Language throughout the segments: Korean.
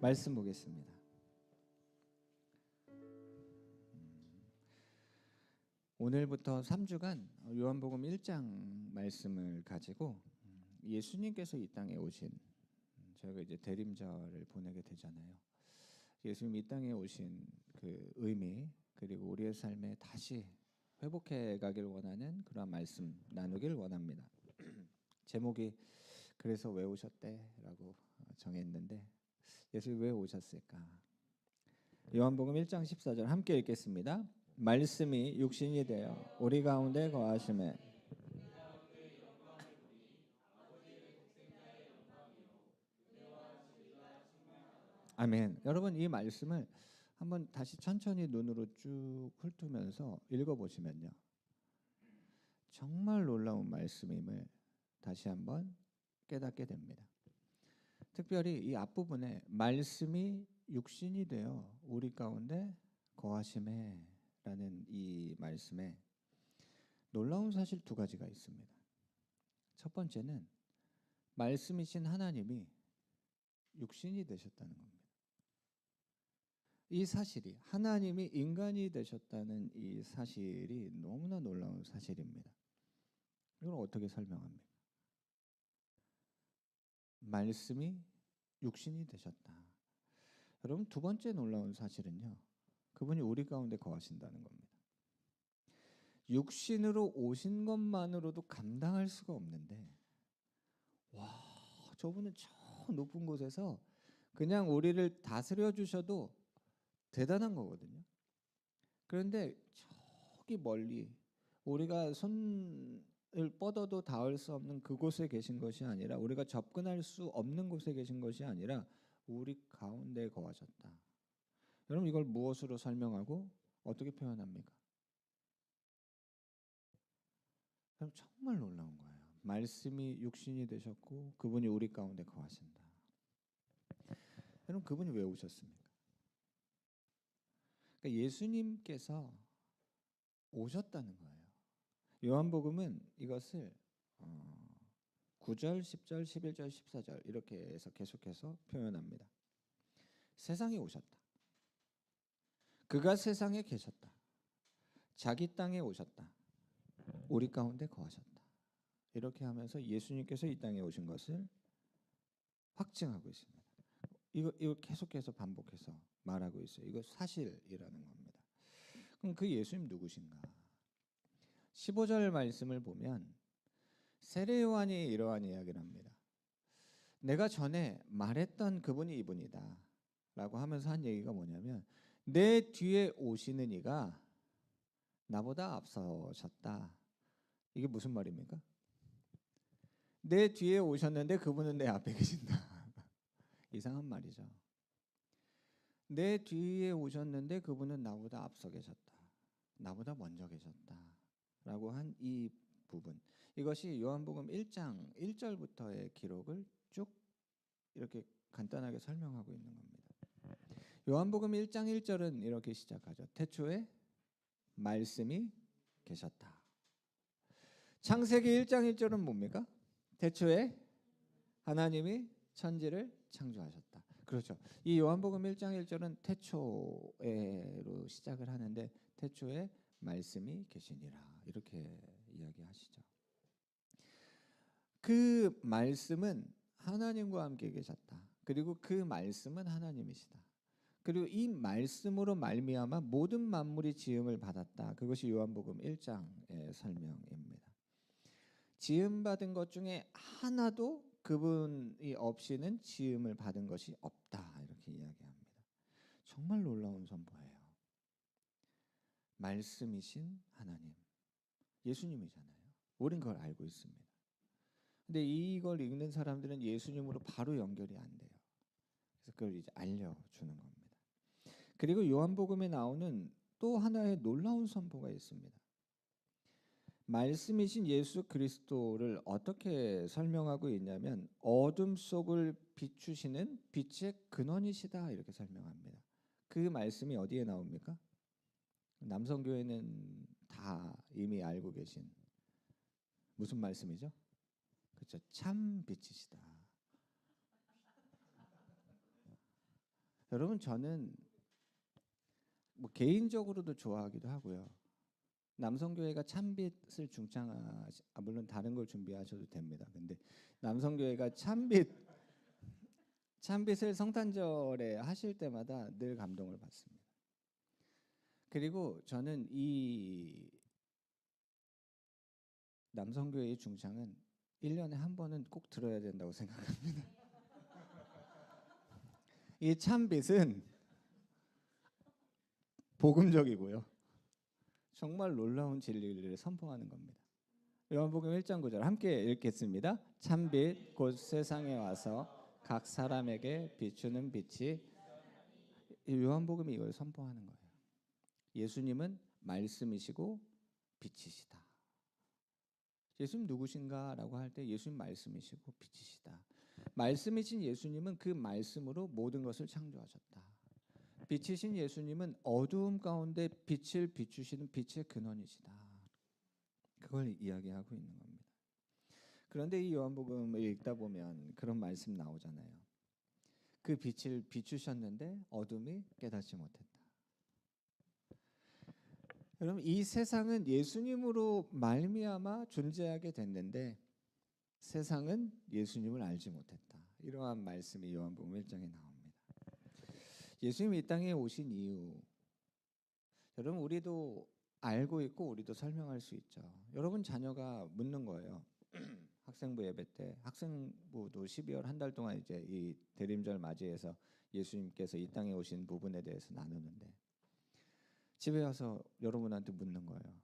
말씀 보겠습니다. 오늘부터 3주간 요한복음 1장 말씀을 가지고 예수님께서 이 땅에 오신, 저희가 이제 대림절을 보내게 되잖아요. 예수님 이 땅에 오신 그 의미, 그리고 우리의 삶에 다시 회복해 가길 원하는 그런 말씀 나누길 원합니다. 제목이 그래서 왜 오셨대라고 정했는데, 예수님 왜 오셨을까? 요한복음 1장 14절 함께 읽겠습니다. 말씀이 육신이 되어 우리 가운데 거하심에 아멘. 여러분, 이 말씀을 한번 다시 천천히 눈으로 쭉 훑으면서 읽어보시면요, 정말 놀라운 말씀임을 다시 한번 깨닫게 됩니다. 특별히 이 앞부분에 말씀이 육신이 되어 우리 가운데 거하심에 라는 이 말씀에 놀라운 사실 두 가지가 있습니다. 첫 번째는 말씀이신 하나님이 육신이 되셨다는 겁니다. 이 사실이, 하나님이 인간이 되셨다는 이 사실이 너무나 놀라운 사실입니다. 이걸 어떻게 설명합니까? 말씀이 육신이 되셨다. 여러분, 두 번째 놀라운 사실은요, 그분이 우리 가운데 거하신다는 겁니다. 육신으로 오신 것만으로도 감당할 수가 없는데, 와, 저분은 저 높은 곳에서 그냥 우리를 다스려 주셔도 대단한 거거든요. 그런데 저기 멀리 우리가 손을 뻗어도 닿을 수 없는 그곳에 계신 것이 아니라, 우리가 접근할 수 없는 곳에 계신 것이 아니라 우리 가운데 거하셨다. 여러분, 이걸 무엇으로 설명하고 어떻게 표현합니까? 그럼 정말 놀라운 거예요. 말씀이 육신이 되셨고 그분이 우리 가운데 거하신다. 여러분, 그분이 왜 오셨습니까? 그러니까 예수님께서 오셨다는 거예요. 요한복음은 이것을 9절, 10절, 11절, 14절 이렇게 해서 계속해서 표현합니다. 세상에 오셨다. 그가 세상에 계셨다. 자기 땅에 오셨다. 우리 가운데 거하셨다. 이렇게 하면서 예수님께서 이 땅에 오신 것을 확증하고 있습니다. 이거 계속해서 반복해서 말하고 있어요. 이거 사실이라는 겁니다. 그럼 그 예수님 누구신가? 15절 말씀을 보면 세례 요한이 이러한 이야기를 합니다. 내가 전에 말했던 그분이 이분이다 라고 하면서 한 얘기가 뭐냐면, 내 뒤에 오시는 이가 나보다 앞서셨다. 이게 무슨 말입니까? 내 뒤에 오셨는데 그분은 내 앞에 계신다. 이상한 말이죠. 내 뒤에 오셨는데 그분은 나보다 앞서 계셨다. 나보다 먼저 계셨다. 라고 한 이 부분, 이것이 요한복음 1장 1절부터의 기록을 쭉 이렇게 간단하게 설명하고 있는 겁니다. 요한복음 1장 1절은 이렇게 시작하죠. 태초에 말씀이 계셨다. 창세기 1장 1절은 뭡니까? 태초에 하나님이 천지를 창조하셨다. 그렇죠. 이 요한복음 1장 1절은 태초에로 시작을 하는데, 태초에 말씀이 계시니라 이렇게 이야기하시죠. 그 말씀은 하나님과 함께 계셨다. 그리고 그 말씀은 하나님이시다. 그리고 이 말씀으로 말미암아 모든 만물이 지음을 받았다. 그것이 요한복음 1장의 설명입니다. 지음 받은 것 중에 하나도 그분이 없이는 지음을 받은 것이 없다. 이렇게 이야기합니다. 정말 놀라운 선포예요. 말씀이신 하나님, 예수님이잖아요. 우린 그걸 알고 있습니다. 근데 이걸 읽는 사람들은 예수님으로 바로 연결이 안 돼요. 그래서 그걸 이제 알려주는 겁니다. 그리고 요한복음에 나오는 또 하나의 놀라운 선포가 있습니다. 말씀이신 예수 그리스도를 어떻게 설명하고 있냐면, 어둠 속을 비추시는 빛의 근원이시다 이렇게 설명합니다. 그 말씀이 어디에 나옵니까? 남성교회는 다 이미 알고 계신 무슨 말씀이죠? 그렇죠. 참 빛이시다. 여러분 저는 뭐 개인적으로도 좋아하기도 하고요. 남성교회가 참빛을 물론 다른 걸 준비하셔도 됩니다. 근데 남성교회가 참빛을 성탄절에 하실 때마다 늘 감동을 받습니다. 그리고 저는 이 남성교회의 중창은 1년에 한 번은 꼭 들어야 된다고 생각합니다. 이 참빛은 복음적이고요. 정말 놀라운 진리를 선포하는 겁니다. 요한복음 1장 9절 함께 읽겠습니다. 참빛 곧 세상에 와서 각 사람에게 비추는 빛이, 요한복음이 이걸 선포하는 거예요. 예수님은 말씀이시고 빛이시다. 예수님 누구신가라고 할 때 예수님 말씀이시고 빛이시다. 말씀이신 예수님은 그 말씀으로 모든 것을 창조하셨다. 빛이신 예수님은 어두움 가운데 빛을 비추시는 빛의 근원이시다. 그걸 이야기하고 있는 겁니다. 그런데 이 요한복음을 읽다 보면 그런 말씀 나오잖아요. 그 빛을 비추셨는데 어둠이 깨닫지 못했다. 여러분 이 세상은 예수님으로 말미암아 존재하게 됐는데 세상은 예수님을 알지 못했다. 이러한 말씀이 요한복음 1장에 나옵니다. 예수님이 이 땅에 오신 이유, 여러분 우리도 알고 있고 우리도 설명할 수 있죠. 여러분 자녀가 묻는 거예요. 학생부 예배 때 학생부도 12월 한 달 동안 이제 이 대림절 맞이해서 예수님께서 이 땅에 오신 부분에 대해서 나누는데 집에 와서 여러분한테 묻는 거예요.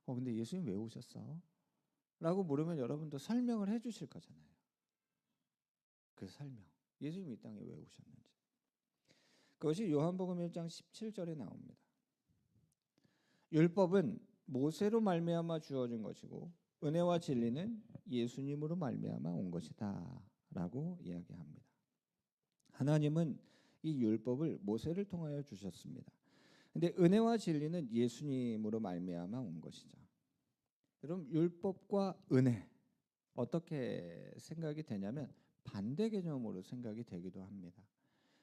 근데 예수님 왜 오셨어? 라고 물으면 여러분도 설명을 해주실 거잖아요. 그 설명. 예수님이 이 땅에 왜 오셨는지. 그것이 요한복음 1장 17절에 나옵니다. 율법은 모세로 말미암아 주어진 것이고 은혜와 진리는 예수님으로 말미암아 온 것이다 라고 이야기합니다. 하나님은 이 율법을 모세를 통하여 주셨습니다. 근데 은혜와 진리는 예수님으로 말미암아 온 것이죠. 여러분 율법과 은혜 어떻게 생각이 되냐면 반대 개념으로 생각이 되기도 합니다.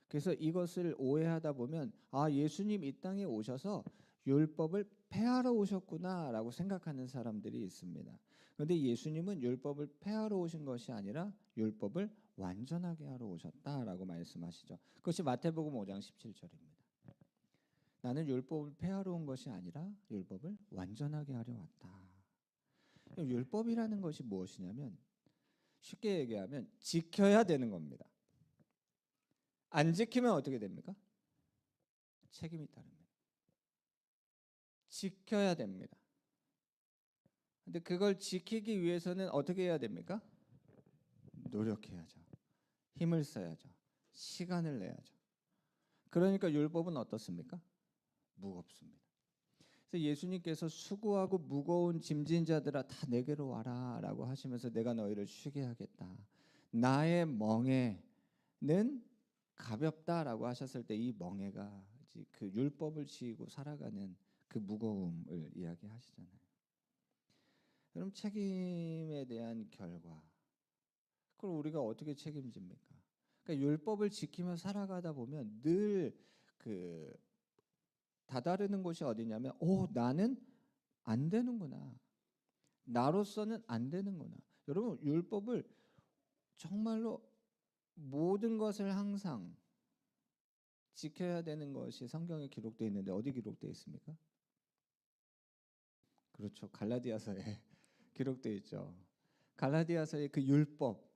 그래서 이것을 오해하다 보면 예수님 이 땅에 오셔서 율법을 폐하러 오셨구나라고 생각하는 사람들이 있습니다. 그런데 예수님은 율법을 폐하러 오신 것이 아니라 율법을 완전하게 하러 오셨다라고 말씀하시죠. 그것이 마태복음 5장 17절입니다. 나는 율법을 폐하러 온 것이 아니라 율법을 완전하게 하려 왔다. 율법이라는 것이 무엇이냐면 쉽게 얘기하면 지켜야 되는 겁니다. 안 지키면 어떻게 됩니까? 책임이 따릅니다. 지켜야 됩니다. 근데 그걸 지키기 위해서는 어떻게 해야 됩니까? 노력해야죠. 힘을 써야죠. 시간을 내야죠. 그러니까 율법은 어떻습니까? 무겁습니다. 그래서 예수님께서 수고하고 무거운 짐진 자들아 다 내게로 와라 라고 하시면서 내가 너희를 쉬게 하겠다. 나의 멍에는 가볍다라고 하셨을 때 이 멍에가 그 율법을 지키고 살아가는 그 무거움을 이야기하시잖아요. 그럼 책임에 대한 결과, 그걸 우리가 어떻게 책임집니까? 그러니까 율법을 지키며 살아가다 보면 늘 다다르는 곳이 어디냐면 나는 안 되는구나. 나로서는 안 되는구나. 여러분 율법을 정말로 모든 것을 항상 지켜야 되는 것이 성경에 기록되어 있는데 어디 기록되어 있습니까? 그렇죠. 갈라디아서에 기록되어 있죠. 갈라디아서의 그 율법,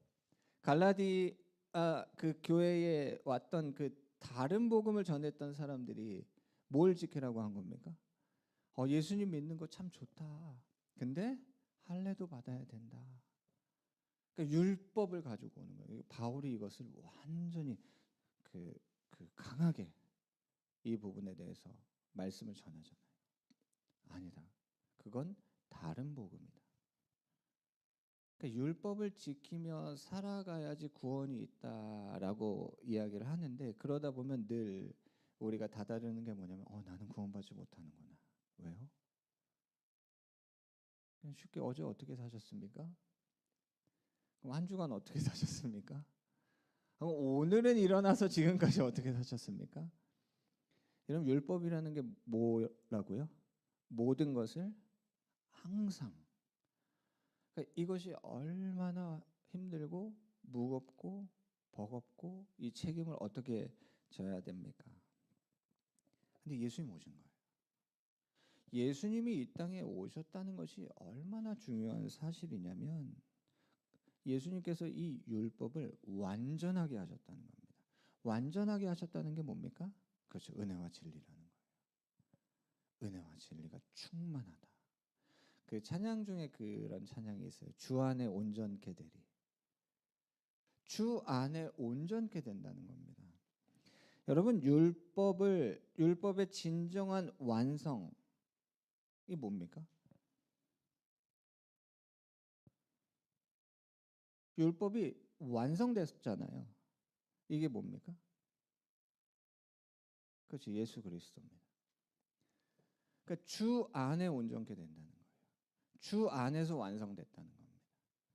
그 교회에 왔던 그 다른 복음을 전했던 사람들이 뭘 지키라고 한 겁니까? 예수님 믿는 거 참 좋다. 근데 할례도 받아야 된다. 그러니까 율법을 가지고 오는 거예요. 바울이 이것을 완전히 강하게 이 부분에 대해서 말씀을 전하잖아요. 아니다. 그건 다른 복음이다. 그러니까 율법을 지키며 살아가야지 구원이 있다라고 이야기를 하는데 그러다 보면 늘 우리가 다다르는 게 뭐냐면 나는 구원받지 못하는구나. 왜요? 그냥 쉽게 어제 어떻게 사셨습니까? 그럼 한 주간 어떻게 사셨습니까? 그럼 오늘은 일어나서 지금까지 어떻게 사셨습니까? 여러분 율법이라는 게 뭐라고요? 모든 것을 항상. 그러니까 이것이 얼마나 힘들고 무겁고 버겁고 이 책임을 어떻게 져야 됩니까? 근데 예수님 오신 거예요. 예수님이 이 땅에 오셨다는 것이 얼마나 중요한 사실이냐면 예수님께서 이 율법을 완전하게 하셨다는 겁니다. 완전하게 하셨다는 게 뭡니까? 그렇죠. 은혜와 진리라는 거예요. 은혜와 진리가 충만하다. 그 찬양 중에 그런 찬양이 있어요. 주 안에 온전케 되리. 주 안에 온전케 된다는 겁니다. 여러분 율법의 진정한 완성이 뭡니까? 율법이 완성됐잖아요. 이게 뭡니까? 그렇지, 예수 그리스도입니다. 그러니까 주 안에 온전케 된다는 거예요. 주 안에서 완성됐다는 겁니다.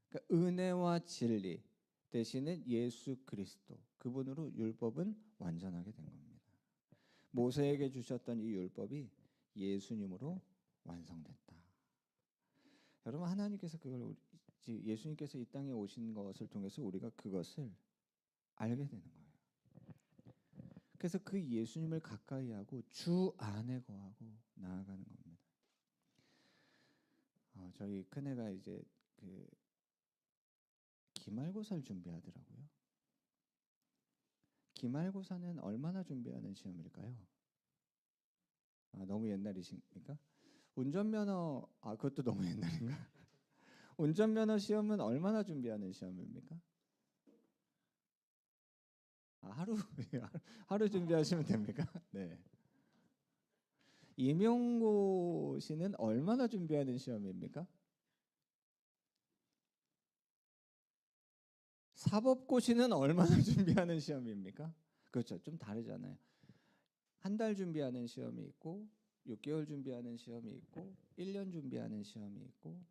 그러니까 은혜와 진리 대신에 예수 그리스도 그분으로 율법은 완전하게 된 겁니다. 모세에게 주셨던 이 율법이 예수님으로 완성됐다. 여러분 하나님께서 그걸 예수님께서 이 땅에 오신 것을 통해서 우리가 그것을 알게 되는 거예요. 그래서 그 예수님을 가까이 하고 주 안에 거하고 나아가는 겁니다. 저희 큰애가 이제 그 기말고사를 준비하더라고요. 기말고사는 얼마나 준비하는 시험일까요? 너무 옛날이십니까? 운전면허 그것도 너무 옛날인가? 운전면허 시험은 얼마나 준비하는 시험입니까? 하루 하루 준비하시면 됩니까? 네. 임용고시는 얼마나 준비하는 시험입니까? 사법고시는 얼마나 준비하는 시험입니까? 그렇죠. 좀 다르잖아요. 한 달 준비하는 시험이 있고 6개월 준비하는 시험이 있고 1년 준비하는 시험이 있고.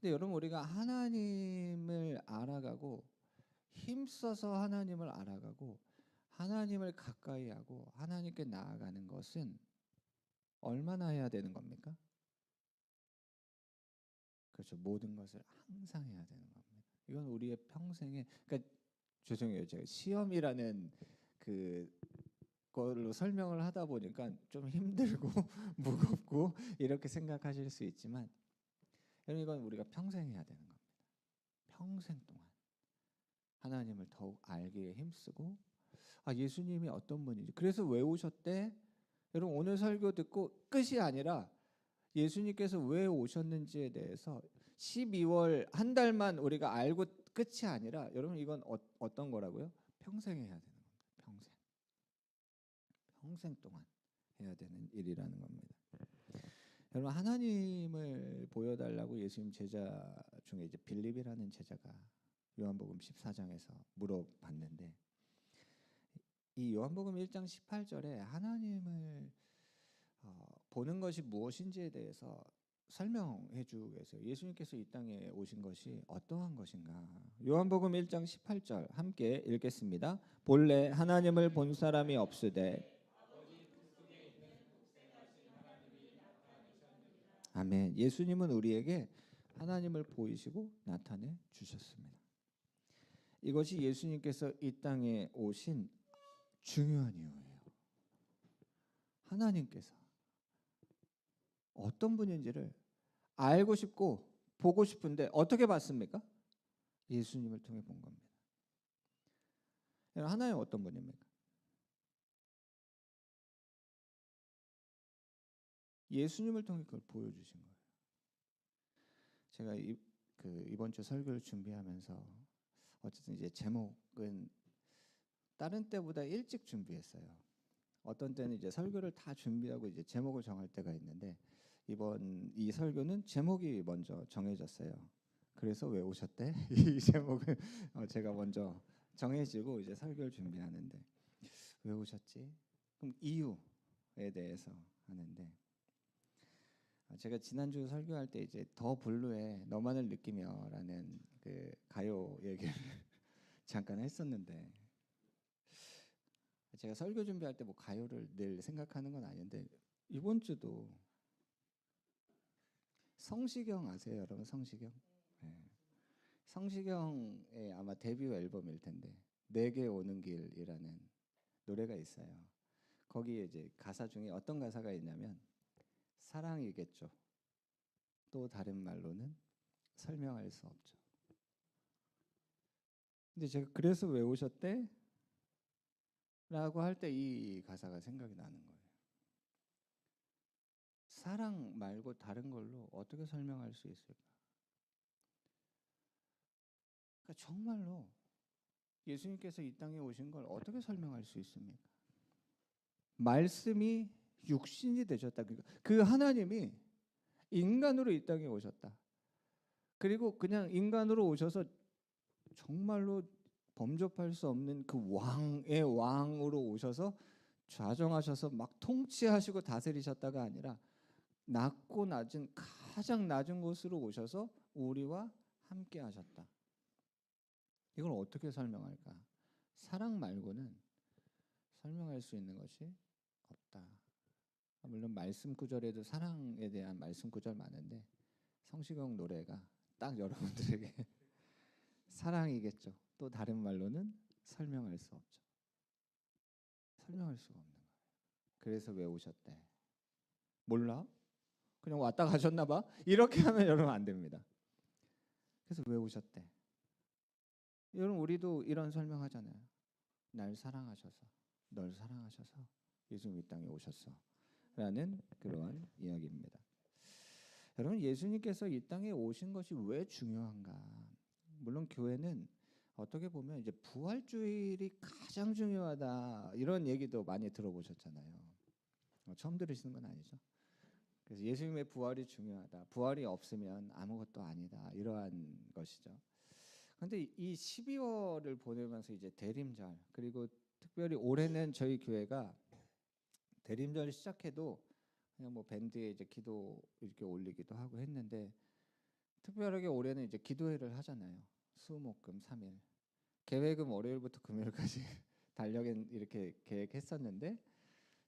근데 여러분 우리가 하나님을 알아가고 힘써서 하나님을 알아가고 하나님을 가까이 하고 하나님께 나아가는 것은 얼마나 해야 되는 겁니까? 그렇죠. 모든 것을 항상 해야 되는 겁니다. 이건 우리의 평생에 그러니까 죄송해요. 제가 시험이라는 그 걸로 설명을 하다 보니까 좀 힘들고 무겁고 이렇게 생각하실 수 있지만 여러분 이건 우리가 평생 해야 되는 겁니다. 평생 동안 하나님을 더욱 알기에 힘쓰고 예수님이 어떤 분인지 그래서 왜 오셨대? 여러분 오늘 설교 듣고 끝이 아니라 예수님께서 왜 오셨는지에 대해서 12월 한 달만 우리가 알고 끝이 아니라 여러분 이건 어떤 거라고요? 평생 해야 되는 겁니다. 평생 동안 해야 되는 일이라는 겁니다. 여러분 하나님을 보여달라고 예수님 제자 중에 이제 빌립이라는 제자가 요한복음 14장에서 물어봤는데 이 요한복음 1장 18절에 하나님을 보는 것이 무엇인지에 대해서 설명해 주고 계세요. 예수님께서 이 땅에 오신 것이 어떠한 것인가? 요한복음 1장 18절 함께 읽겠습니다. 본래 하나님을 본 사람이 없으되 아멘. 예수님은 우리에게 하나님을 보이시고 나타내 주셨습니다. 이것이 예수님께서 이 땅에 오신 중요한 이유예요. 하나님께서 어떤 분인지를 알고 싶고 보고 싶은데 어떻게 봤습니까? 예수님을 통해 본 겁니다. 하나님 어떤 분입니까? 예수님을 통해 그걸 보여주신 거예요. 제가 이번 주 설교를 준비하면서 어쨌든 이제 제목은 다른 때보다 일찍 준비했어요. 어떤 때는 이제 설교를 다 준비하고 이제 제목을 정할 때가 있는데 이번 이 설교는 제목이 먼저 정해졌어요. 그래서 왜 오셨대? 이 제목은 제가 먼저 정해지고 이제 설교를 준비하는데 왜 오셨지? 그럼 이유에 대해서 하는데 제가 지난주 설교할 때 이제 더 블루의 너만을 느끼며라는 그 가요 얘기를 잠깐 했었는데 제가 설교 준비할 때 뭐 가요를 늘 생각하는 건 아닌데 이번 주도 성시경 아세요, 여러분? 성시경. 네. 성시경의 아마 데뷔 앨범일 텐데 내게 오는 길이라는 노래가 있어요. 거기에 이제 가사 중에 어떤 가사가 있냐면 사랑이겠죠. 또 다른 말로는 설명할 수 없죠. 근데 제가 그래서 왜 오셨대? 라고 할 때 이 가사가 생각이 나는 거예요. 사랑 말고 다른 걸로 어떻게 설명할 수 있을까? 그러니까 정말로 예수님께서 이 땅에 오신 걸 어떻게 설명할 수 있습니까? 말씀이 육신이 되셨다. 그 하나님이 인간으로 이 땅에 오셨다. 그리고 그냥 인간으로 오셔서 정말로 범접할 수 없는 그 왕의 왕으로 오셔서 좌정하셔서 막 통치하시고 다스리셨다가 아니라 낮고 낮은 가장 낮은 곳으로 오셔서 우리와 함께 하셨다. 이걸 어떻게 설명할까? 사랑 말고는 설명할 수 있는 것이 없다. 물론 말씀 구절에도 사랑에 대한 말씀 구절 많은데 성시경 노래가 딱 여러분들에게 사랑이겠죠. 또 다른 말로는 설명할 수 없죠. 설명할 수가 없는 거예요. 그래서 왜 오셨대? 몰라? 그냥 왔다 가셨나 봐? 이렇게 하면 여러분 안 됩니다. 그래서 왜 오셨대? 여러분 우리도 이런 설명하잖아요. 날 사랑하셔서, 널 사랑하셔서 예수님 이 땅에 오셨어 라는 그러한 이야기입니다. 여러분 예수님께서 이 땅에 오신 것이 왜 중요한가? 물론 교회는 어떻게 보면 이제 부활주일이 가장 중요하다 이런 얘기도 많이 들어보셨잖아요. 처음 들으시는 건 아니죠? 그래서 예수님의 부활이 중요하다. 부활이 없으면 아무것도 아니다. 이러한 것이죠. 그런데 이 12월을 보내면서 이제 대림절 그리고 특별히 올해는 저희 교회가 대림절 시작해도 그냥 뭐 밴드에 이제 기도 이렇게 올리기도 하고 했는데 특별하게 올해는 이제 기도회를 하잖아요. 수목금 3일. 계획은 월요일부터 금요일까지 달력엔 이렇게 계획했었는데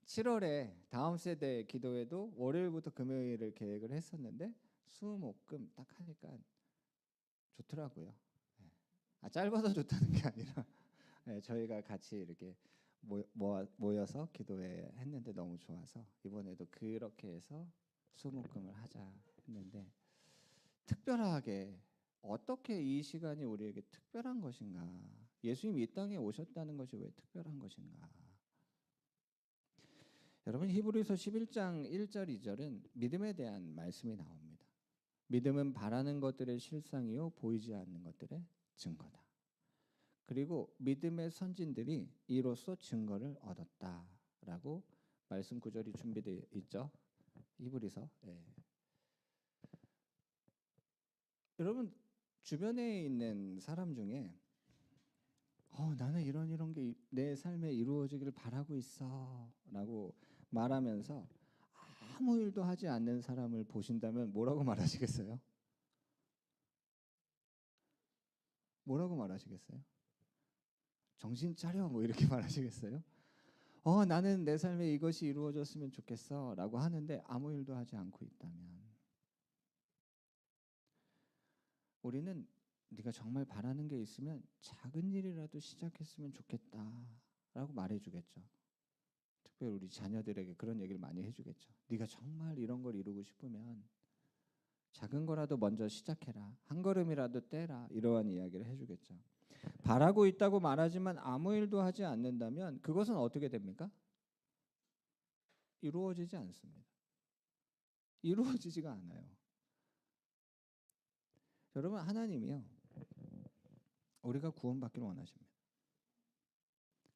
7월에 다음 세대 기도회도 월요일부터 금요일을 계획을 했었는데 수목금 딱 하니까 좋더라고요. 짧아서 좋다는 게 아니라 저희가 같이 이렇게 모여서 기도회 했는데 너무 좋아서 이번에도 그렇게 해서 수목금을 하자 했는데 특별하게 어떻게 이 시간이 우리에게 특별한 것인가? 예수님이 이 땅에 오셨다는 것이 왜 특별한 것인가? 여러분 히브리서 11장 1절 2절은 믿음에 대한 말씀이 나옵니다. 믿음은 바라는 것들의 실상이요 보이지 않는 것들의 증거다. 그리고 믿음의 선진들이 이로써 증거를 얻었다라고 말씀 구절이 준비되어 있죠. 히브리서. 여러분 주변에 있는 사람 중에 나는 이런 게 내 삶에 이루어지기를 바라고 있어라고 말하면서 아무 일도 하지 않는 사람을 보신다면 뭐라고 말하시겠어요? 뭐라고 말하시겠어요? 정신 차려 뭐 이렇게 말하시겠어요? 나는 내 삶에 이것이 이루어졌으면 좋겠어라고 하는데 아무 일도 하지 않고 있다면 우리는 네가 정말 바라는 게 있으면 작은 일이라도 시작했으면 좋겠다라고 말해주겠죠. 특별히 우리 자녀들에게 그런 얘기를 많이 해주겠죠. 네가 정말 이런 걸 이루고 싶으면 작은 거라도 먼저 시작해라. 한 걸음이라도 떼라. 이러한 이야기를 해주겠죠. 바라고 있다고 말하지만 아무 일도 하지 않는다면 그것은 어떻게 됩니까? 이루어지지 않습니다. 이루어지지가 않아요. 여러분 하나님이요. 우리가 구원받기를 원하십니다.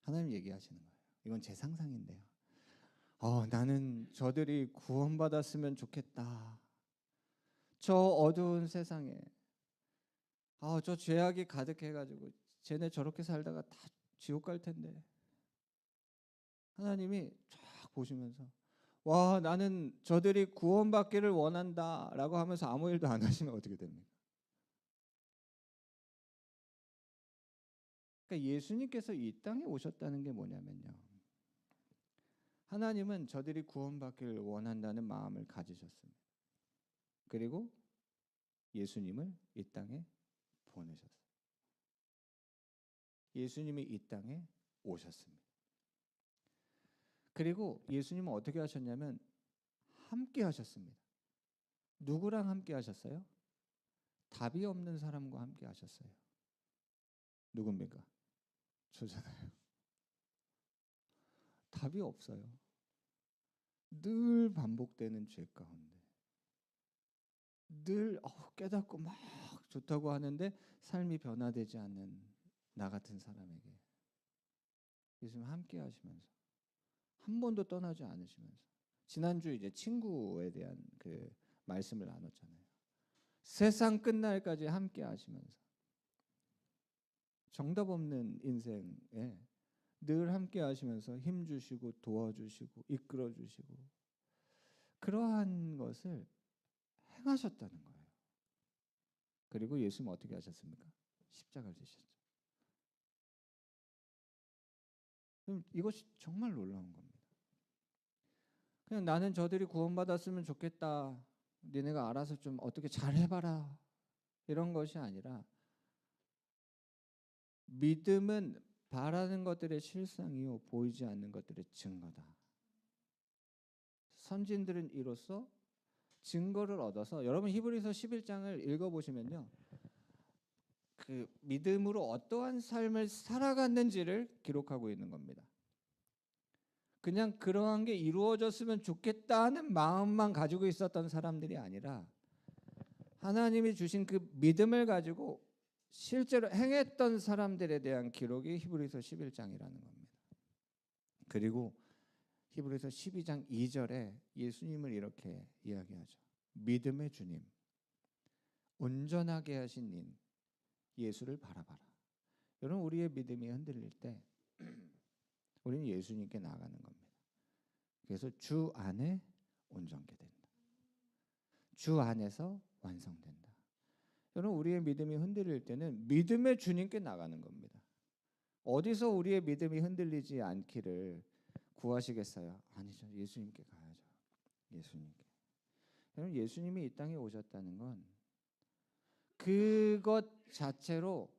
하나님 얘기하시는 거예요. 이건 제 상상인데요. 나는 저들이 구원받았으면 좋겠다. 저 어두운 세상에 저 죄악이 가득해가지고 쟤네 저렇게 살다가 다 지옥 갈 텐데 하나님이 쫙 보시면서 와 나는 저들이 구원받기를 원한다 라고 하면서 아무 일도 안 하시면 어떻게 됩니까? 그러니까 예수님께서 이 땅에 오셨다는 게 뭐냐면요 하나님은 저들이 구원받기를 원한다는 마음을 가지셨습니다. 그리고 예수님을 이 땅에 보내셨어요. 예수님이 이 땅에 오셨습니다. 그리고 예수님은 어떻게 하셨냐면 함께 하셨습니다. 누구랑 함께 하셨어요? 답이 없는 사람과 함께 하셨어요. 누굽니까? 저잖아요. 답이 없어요. 늘 반복되는 죄 가운데 늘 깨닫고 막 좋다고 하는데 삶이 변화되지 않는 나 같은 사람에게 예수님 함께 하시면서 한 번도 떠나지 않으시면서 지난주 이제 친구에 대한 그 말씀을 나눴잖아요. 세상 끝날까지 함께 하시면서 정답 없는 인생에 늘 함께 하시면서 힘 주시고 도와주시고 이끌어 주시고 그러한 것을 행하셨다는 거예요. 그리고 예수님 어떻게 하셨습니까? 십자가를 지셨죠. 그럼 이것이 정말 놀라운 겁니다. 그냥 나는 저들이 구원받았으면 좋겠다. 니네가 알아서 좀 어떻게 잘 해봐라. 이런 것이 아니라 믿음은 바라는 것들의 실상이요 보이지 않는 것들의 증거다. 선진들은 이로써 증거를 얻어서 여러분 히브리서 11장을 읽어보시면요. 그 믿음으로 어떠한 삶을 살아갔는지를 기록하고 있는 겁니다. 그냥 그러한 게 이루어졌으면 좋겠다는 마음만 가지고 있었던 사람들이 아니라 하나님이 주신 그 믿음을 가지고 실제로 행했던 사람들에 대한 기록이 히브리서 11장이라는 겁니다. 그리고 히브리서 12장 2절에 예수님을 이렇게 이야기하죠. 믿음의 주님, 온전하게 하신 인 예수를 바라봐라. 여러분 우리의 믿음이 흔들릴 때 우리는 예수님께 나가는 겁니다. 그래서 주 안에 온전케 된다. 주 안에서 완성된다. 여러분 우리의 믿음이 흔들릴 때는 믿음의 주님께 나가는 겁니다. 어디서 우리의 믿음이 흔들리지 않기를 구하시겠어요? 아니죠. 예수님께 가야죠. 예수님께. 여러분 예수님이 이 땅에 오셨다는 건 그것 자체로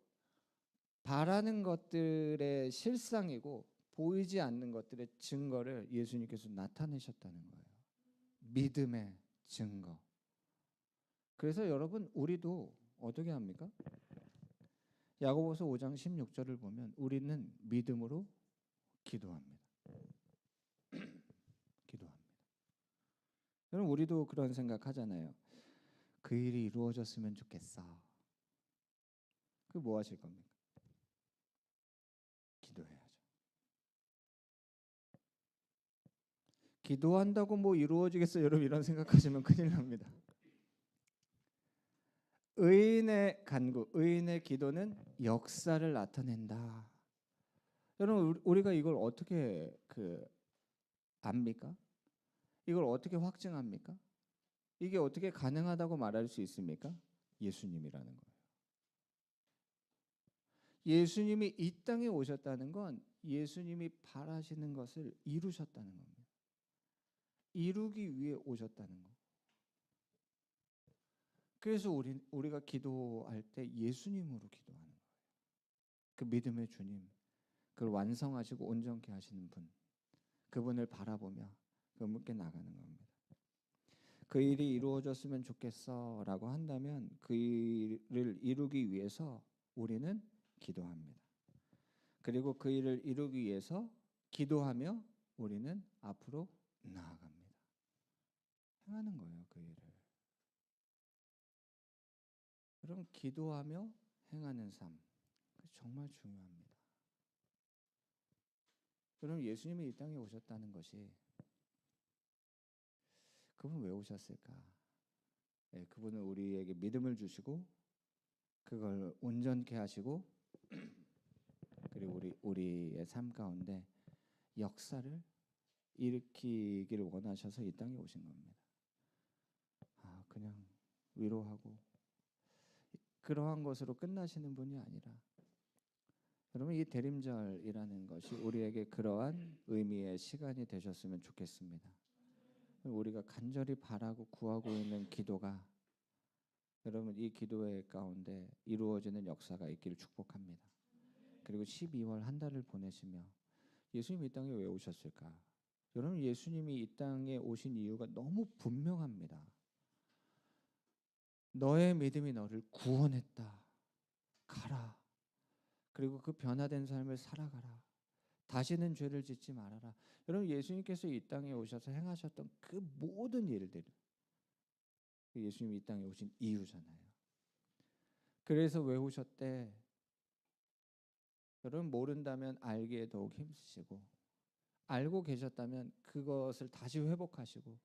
바라는 것들의 실상이고 보이지 않는 것들의 증거를 예수님께서 나타내셨다는 거예요. 믿음의 증거. 그래서 여러분 우리도 어떻게 합니까? 야고보서 5장 16절을 보면 우리는 믿음으로 기도합니다. 기도합니다. 여러분 우리도 그런 생각하잖아요. 그 일이 이루어졌으면 좋겠어. 그 뭐 하실 겁니까? 기도해야죠. 기도한다고 뭐 이루어지겠어요? 여러분 이런 생각하시면 큰일 납니다. 의인의 간구, 의인의 기도는 역사를 나타낸다. 여러분 우리가 이걸 어떻게 압니까? 이걸 어떻게 확증합니까? 이게 어떻게 가능하다고 말할 수 있습니까? 예수님이라는 거예요. 예수님이 이 땅에 오셨다는 건 예수님이 바라시는 것을 이루셨다는 겁니다. 이루기 위해 오셨다는 거. 그래서 우리가 기도할 때 예수님으로 기도하는 거예요. 그 믿음의 주님, 그걸 완성하시고 온전케 하시는 분, 그분을 바라보며 그분께 나가는 겁니다. 그 일이 이루어졌으면 좋겠어라고 한다면 그 일을 이루기 위해서 우리는 기도합니다. 그리고 그 일을 이루기 위해서 기도하며 우리는 앞으로 나아갑니다. 행하는 거예요, 그 일을. 그럼 기도하며 행하는 삶, 정말 중요합니다. 그럼 예수님이 이 땅에 오셨다는 것이 그분 왜 오셨을까? 네, 그분은 우리에게 믿음을 주시고 그걸 온전케 하시고 그리고 우리의 삶 가운데 역사를 일으키기를 원하셔서 이 땅에 오신 겁니다. 그냥 위로하고 그러한 것으로 끝나시는 분이 아니라 여러분, 이 대림절이라는 것이 우리에게 그러한 의미의 시간이 되셨으면 좋겠습니다. 우리가 간절히 바라고 구하고 있는 기도가 여러분 이 기도의 가운데 이루어지는 역사가 있기를 축복합니다. 그리고 12월 한 달을 보내시며 예수님이 이 땅에 왜 오셨을까? 여러분, 예수님이 이 땅에 오신 이유가 너무 분명합니다. 너의 믿음이 너를 구원했다. 가라. 그리고 그 변화된 삶을 살아가라. 다시는 죄를 짓지 말아라. 여러분, 예수님께서 이 땅에 오셔서 행하셨던 그 모든 일들, 예수님이 이 땅에 오신 이유잖아요. 그래서 왜 오셨대? 여러분, 모른다면 알기에 더욱 힘쓰시고, 알고 계셨다면 그것을 다시 회복하시고,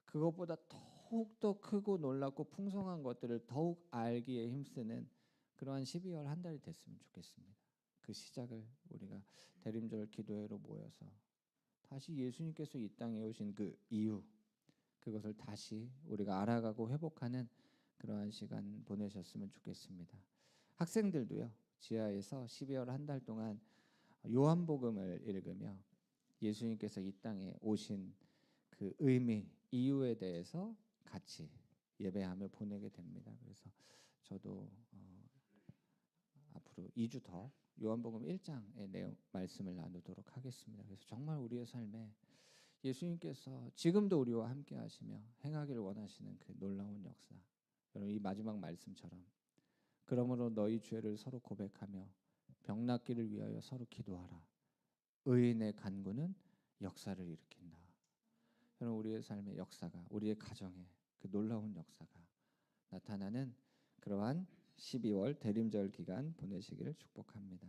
그것보다 더욱 더 크고 놀랍고 풍성한 것들을 더욱 알기에 힘쓰는 그러한 12월 한 달이 됐으면 좋겠습니다. 그 시작을 우리가 대림절 기도회로 모여서 다시 예수님께서 이 땅에 오신 그 이유, 그것을 다시 우리가 알아가고 회복하는 그러한 시간 보내셨으면 좋겠습니다. 학생들도요, 지하에서 12월 한 달 동안 요한복음을 읽으며 예수님께서 이 땅에 오신 그 의미, 이유에 대해서 같이 예배하며 보내게 됩니다. 그래서 저도 앞으로 2주 더 요한복음 1장의 내용 말씀을 나누도록 하겠습니다. 그래서 정말 우리의 삶에 예수님께서 지금도 우리와 함께 하시며 행하기를 원하시는 그 놀라운 역사, 여러분 이 마지막 말씀처럼 그러므로 너희 죄를 서로 고백하며 병 낫기를 위하여 서로 기도하라. 의인의 간구는 역사를 일으킨다. 여러분, 우리의 삶의 역사가, 우리의 가정에 그 놀라운 역사가 나타나는 그러한 12월 대림절 기간 보내시기를 축복합니다.